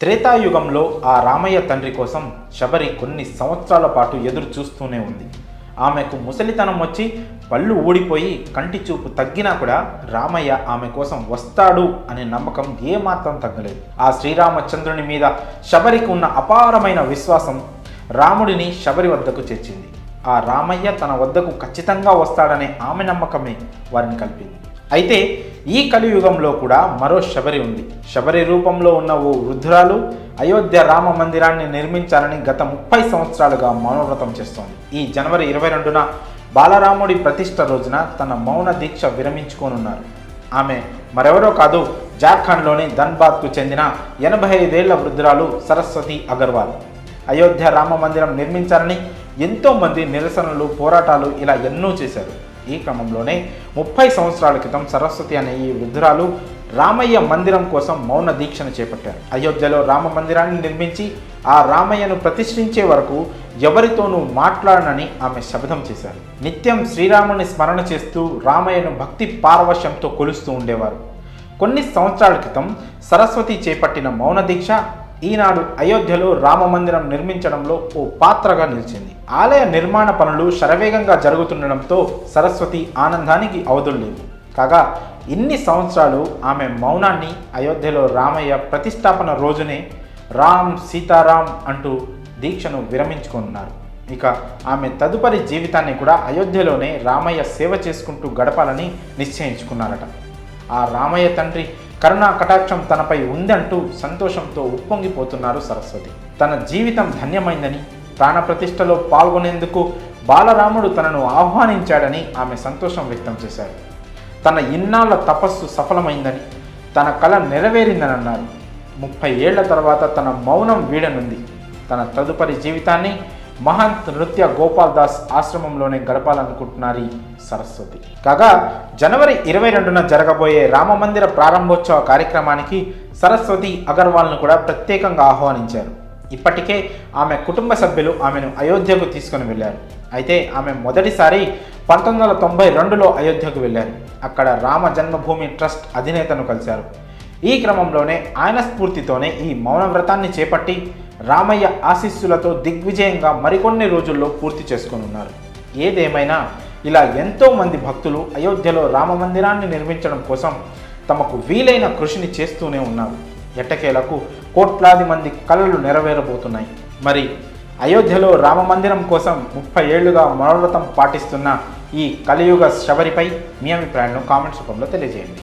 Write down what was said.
త్రేతాయుగంలో ఆ రామయ్య తండ్రి కోసం శబరి కొన్ని సంవత్సరాల పాటు ఎదురు చూస్తూనే ఉంది. ఆమెకు ముసలితనం వచ్చి పళ్ళు ఊడిపోయి కంటి చూపు తగ్గినా కూడా రామయ్య ఆమె కోసం వస్తాడు అనే నమ్మకం ఏమాత్రం తగ్గలేదు. ఆ శ్రీరామచంద్రుని మీద శబరికి ఉన్న అపారమైన విశ్వాసం రాముడిని శబరి వద్దకు చేర్చింది. ఆ రామయ్య తన వద్దకు ఖచ్చితంగా వస్తాడనే ఆమె నమ్మకమే వారిని కలిపింది. అయితే ఈ కలియుగంలో కూడా మరో శబరి ఉంది. శబరి రూపంలో ఉన్న ఓ వృద్ధురాలు అయోధ్య రామ మందిరాన్ని నిర్మించాలని గత 30 సంవత్సరాలుగా మౌనవ్రతం చేస్తోంది. ఈ జనవరి 22న బాలరాముడి ప్రతిష్ఠ రోజున తన మౌన దీక్ష విరమించుకోనున్నారు. ఆమె మరెవరో కాదు, జార్ఖండ్లోని ధన్బాద్కు చెందిన 85 ఏళ్ల వృద్ధురాలు సరస్వతి అగర్వాల్. అయోధ్య రామ మందిరం నిర్మించాలని ఎంతోమంది నిరసనలు, పోరాటాలు ఇలా ఎన్నో చేశారు. ఈ క్రమంలోనే 30 సంవత్సరాల క్రితం సరస్వతి అనే ఈ వృద్ధురాలు రామయ్య మందిరం కోసం మౌన దీక్షను చేపట్టారు. అయోధ్యలో రామ మందిరాన్ని నిర్మించి ఆ రామయ్యను ప్రతిష్ఠించే వరకు ఎవరితోనూ మాట్లాడనని ఆమె శపథం చేశారు. నిత్యం శ్రీరాముని స్మరణ చేస్తూ రామయ్యను భక్తి పారవశ్యంతో కొలుస్తూ ఉండేవారు. కొన్ని సంవత్సరాల క్రితం సరస్వతి చేపట్టిన మౌన దీక్ష ఈనాడు అయోధ్యలో రామ మందిరం నిర్మించడంలో ఓ పాత్రగా నిలిచింది. ఆలయ నిర్మాణ పనులు శరవేగంగా జరుగుతుండడంతో సరస్వతి ఆనందానికి అవధుల్లేవు. కాగా ఇన్ని సంవత్సరాలు ఆమె మౌనాన్ని అయోధ్యలో రామయ్య ప్రతిష్టాపన రోజునే రామ్ సీతారాం అంటూ దీక్షను విరమించుకున్నారు. ఇక ఆమె తదుపరి జీవితాన్ని కూడా అయోధ్యలోనే రామయ్య సేవ చేసుకుంటూ గడపాలని నిశ్చయించుకున్నారట. ఆ రామయ్య తండ్రి కరుణా కటాక్షం తనపై ఉందంటూ సంతోషంతో ఉప్పొంగిపోతున్నారు సరస్వతి. తన జీవితం ధన్యమైందని, ప్రాణప్రతిష్ఠలో పాల్గొనేందుకు బాలరాముడు తనను ఆహ్వానించాడని ఆమె సంతోషం వ్యక్తం చేశారు. తన ఇన్నాళ్ల తపస్సు సఫలమైందని, తన కల నెరవేరిందని అన్నారు. 30 ఏళ్ల తర్వాత తన మౌనం వీడనుంది. తన తదుపరి జీవితాన్ని మహంత్ నృత్య గోపాల్ దాస్ ఆశ్రమంలోనే గడపాలనుకుంటున్నారు సరస్వతి. కాగా జనవరి 22న జరగబోయే రామమందిర ప్రారంభోత్సవ కార్యక్రమానికి సరస్వతి అగర్వాల్ను కూడా ప్రత్యేకంగా ఆహ్వానించారు. ఇప్పటికే ఆమె కుటుంబ సభ్యులు ఆమెను అయోధ్యకు తీసుకుని వెళ్ళారు. అయితే ఆమె మొదటిసారి 1992లో అయోధ్యకు వెళ్ళారు. అక్కడ రామ జన్మభూమి ట్రస్ట్ అధినేతను కలిశారు. ఈ క్రమంలోనే ఆయన స్ఫూర్తితోనే ఈ మౌన వ్రతాన్ని చేపట్టి రామయ్య ఆశీస్సులతో దిగ్విజయంగా మరికొన్ని రోజుల్లో పూర్తి చేసుకొనున్నారు. ఏదేమైనా ఇలా ఎంతోమంది భక్తులు అయోధ్యలో రామ మందిరాన్ని నిర్మించడం కోసం తమకు వీలైన కృషిని చేస్తూనే ఉన్నారు. ఎట్టకేలకు కోట్లాది మంది కలలు నెరవేరబోతున్నాయి. మరి అయోధ్యలో రామ మందిరం కోసం 30 ఏళ్లుగా మౌనవ్రతం పాటిస్తున్న ఈ కలియుగ శబరిపై మీ అభిప్రాయాలను కామెంట్స్ రూపంలో తెలియజేయండి.